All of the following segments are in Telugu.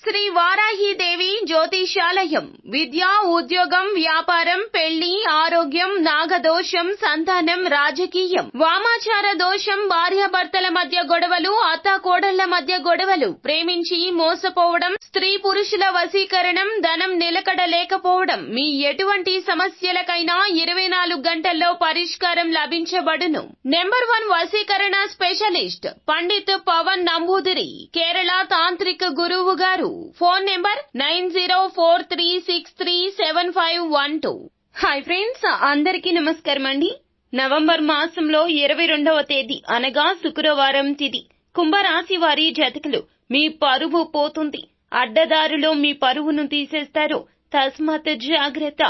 శ్రీ వారాహీదేవి జ్యోతిషాలయం విద్య, ఉద్యోగం, వ్యాపారం, పెళ్లి, ఆరోగ్యం, నాగదోషం, సంతానం, రాజకీయం, వామాచార దోషం, భార్యాభర్తల మధ్య గొడవలు, అత్తాకోడళ్ల మధ్య గొడవలు, ప్రేమించి మోసపోవడం, స్త్రీ పురుషుల వశీకరణం, ధనం నిలకడ లేకపోవడం, మీ ఎటువంటి సమస్యలకైనా 24 గంటల్లో పరిష్కారం లభించబడును. నెంబర్ 1 వశీకరణ స్పెషలిస్ట్ పండిత్ పవన్ నంబూదిరి, కేరళ తాంత్రిక గురువు గారు. Phone number 9043637512. హాయ్ ఫ్రెండ్స్, అందరికీ నమస్కారం అండి. నవంబర్ మాసంలో 22వ తేదీ అనగా శుక్రవారం తిథి. కుంభరాశి వారి జాతకులు, మీ పరువు పోతుంది. అడ్డదారిలో మీ పరువును తీసేస్తారు. తస్మాత్ జాగ్రత్త.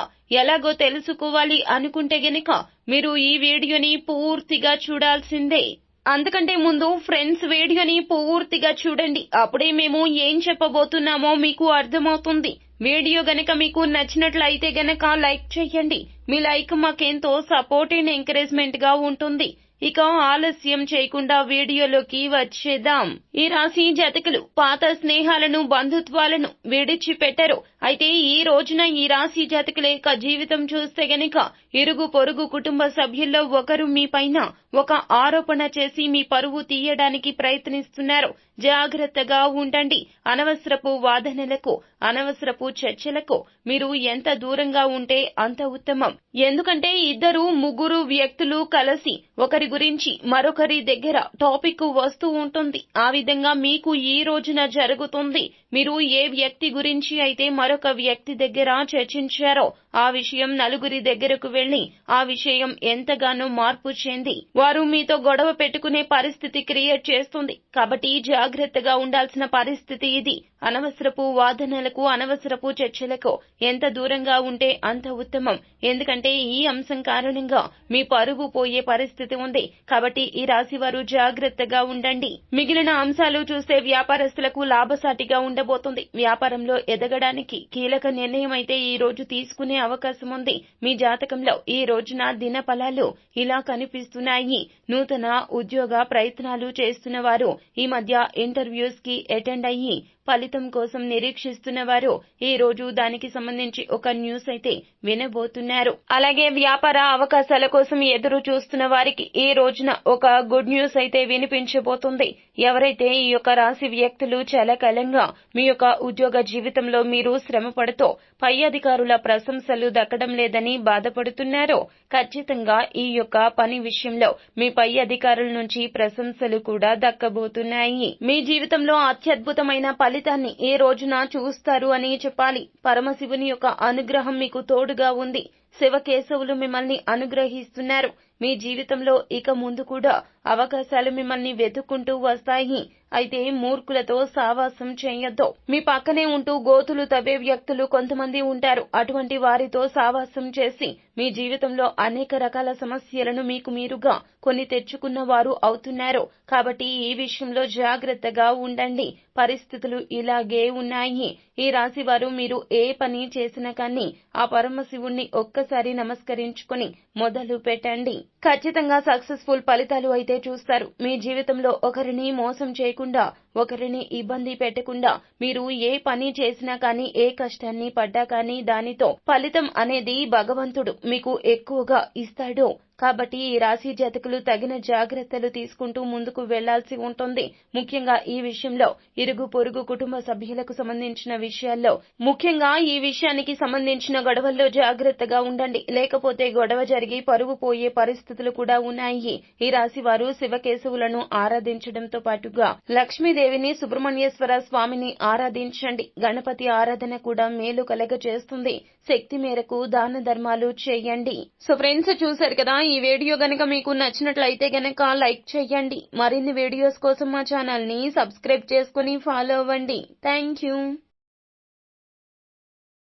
ఎలాగో తెలుసుకోవాలి అనుకుంటే గనక మీరు ఈ వీడియోని పూర్తిగా చూడాల్సిందే. అందుకంటే ముందు ఫ్రెండ్స్ వీడియోని పూర్తిగా చూడండి. అప్పుడే మేము ఏం చెప్పబోతున్నామో మీకు అర్థమవుతుంది. వీడియో గనక మీకు నచ్చినట్లయితే గనక లైక్ చేయండి. మీ లైక్ మాకెంతో సపోర్ట్ అండ్ ఎంకరేజ్మెంట్ గా ఉంటుంది. ఇక ఆలస్యం చేయకుండా వీడియోలోకి వచ్చేద్దాం. ఈ రాశి జాతకులు పాత స్నేహాలను, బంధుత్వాలను విడిచిపెట్టరు. అయితే ఈ రోజున ఈ రాశి జాతకుల యొక్క జీవితం చూస్తే గనక ఇరుగు పొరుగు కుటుంబ సభ్యుల్లో ఒకరు మీ పైన ఒక ఆరోపణ చేసి మీ పరువు తీయడానికి ప్రయత్నిస్తున్నారు. జాగ్రత్తగా ఉండండి. అనవసరపు వాదనలకు, అనవసరపు చర్చలకు మీరు ఎంత దూరంగా ఉంటే అంత ఉత్తమం. ఎందుకంటే 2-3 వ్యక్తులు కలిసి ఒకరి గురించి మరొకరి దగ్గర టాపిక్ వస్తూ ఉంటుంది. ఆ విధంగా మీకు ఈ రోజున జరుగుతుంది. మీరు ఏ వ్యక్తి గురించి అయితే మరొక వ్యక్తి దగ్గర చర్చించారో ఆ విషయం నలుగురి దగ్గరకు వెళ్లి ఆ విషయం ఎంతగానో మార్పు చెంది వారు మీతో గొడవ పెట్టుకునే పరిస్థితి క్రియేట్ చేస్తుంది. కాబట్టి జాగ్రత్తగా ఉండాల్సిన పరిస్థితి ఇది. అనవసరపు వాదనలకు, అనవసరపు చర్చలకు ఎంత దూరంగా ఉంటే అంత ఉత్తమం. ఎందుకంటే ఈ అంశం కారణంగా మీ పరువు పోయే పరిస్థితి ఉంది. కాబట్టి ఈ రాశి వారు జాగ్రత్తగా ఉండండి. మిగిలిన అంశాలు చూస్తే వ్యాపారస్తులకు లాభసాటిగా ఉండబోతుంది. వ్యాపారంలో ఎదగడానికి కీలక నిర్ణయం అయితే ఈ రోజు తీసుకునే అవకాశం ఉంది. మీ జాతకంలో ఈ రోజున దిన ఫలాలు ఇలా కనిపిస్తున్నాయి. నూతన ఉద్యోగ ప్రయత్నాలు చేస్తున్న వారు, ఈ మధ్య ఇంటర్వ్యూస్ కి అటెండ్ అయ్యి ఫలితం కోసం నిరీక్షిస్తున్న వారు ఈ రోజు దానికి సంబంధించి ఒక న్యూస్ అయితే వినబోతున్నారు. అలాగే వ్యాపార అవకాశాల కోసం ఎదురు చూస్తున్న వారికి ఈ రోజున ఒక గుడ్ న్యూస్ అయితే వినిపించబోతుంది. ఎవరైతే ఈ యొక్క రాశి వ్యక్తులు చాలా కాలంగా మీ యొక్క ఉద్యోగ జీవితంలో మీరు శ్రమ పడుతూ పై అధికారుల ప్రశంసలు దక్కడం లేదని బాధపడుతున్నారో ఖచ్చితంగా ఈ యొక్క పని విషయంలో మీ పై అధికారుల నుంచి ప్రశంసలు కూడా దక్కబోతున్నాయి. మీ జీవితంలో అత్యద్భుతమైన ఫలితాన్ని ఈ రోజున చూస్తారు అని చెప్పాలి. పరమశివుని యొక్క అనుగ్రహం మీకు తోడుగా ఉంది. శివకేశవులు మిమ్మల్ని అనుగ్రహిస్తున్నారు. మీ జీవితంలో ఇక ముందు కూడా అవకాశాలు మిమ్మల్ని వెతుక్కుంటూ వస్తాయి. అయితే మూర్ఖులతో సావాసం చేయొద్దు. మీ పక్కనే ఉంటూ గోతులు తవ్వే వ్యక్తులు కొంతమంది ఉంటారు. అటువంటి వారితో సావాసం చేసి మీ జీవితంలో అనేక రకాల సమస్యలను మీకు మీరుగా కొని తెచ్చుకున్న వారు అవుతున్నారు. కాబట్టి ఈ విషయంలో జాగ్రత్తగా ఉండండి. పరిస్థితులు ఇలాగే ఉన్నాయి. ఈ రాశి వారు మీరు ఏ పని చేసినా కానీ ఆ పరమశివుణ్ణి ఒక్కసారి నమస్కరించుకొని మొదలు పెట్టండి. ఖచ్చితంగా సక్సెస్ఫుల్ ఫలితాలు అయితే చూస్తారు. మీ జీవితంలో ఒకరిని మోసం చేయకుండా, ఒకరిని ఇబ్బంది పెట్టకుండా మీరు ఏ పని చేసినా కానీ, ఏ కష్టాన్ని పడ్డా కానీ దానితో ఫలితం అనేది భగవంతుడు మీకు ఎక్కువగా ఇస్తాడు. కాబట్టి ఈ రాశి జాతకులు తగిన జాగ్రత్తలు తీసుకుంటూ ముందుకు వెళ్లాల్సి ఉంటుంది. ముఖ్యంగా ఈ విషయంలో ఇరుగు పొరుగు కుటుంబ సభ్యులకు సంబంధించిన విషయాల్లో, ముఖ్యంగా ఈ విషయానికి సంబంధించిన గొడవల్లో జాగ్రత్తగా ఉండండి. లేకపోతే గొడవ జరిగి పరువు పోయే పరిస్థితులు కూడా ఉన్నాయి. ఈ రాశి వారు శివకేశవులను ఆరాధించడంతో పాటుగా లక్ష్మీదేవిని, సుబ్రహ్మణ్యేశ్వర స్వామిని ఆరాధించండి. గణపతి ఆరాధన కూడా మేలు కలగజేస్తుంది. శక్తి మేరకు దాన ధర్మాలు చేయండి. సో ఫ్రెండ్స్, చూశారు కదా. ఈ వీడియో గనక మీకు నచ్చినట్లయితే గనక లైక్ చేయండి. మరిన్ని వీడియోస్ కోసం మా ఛానల్ ని సబ్స్క్రైబ్ చేసుకుని ఫాలో అవ్వండి. Thank you.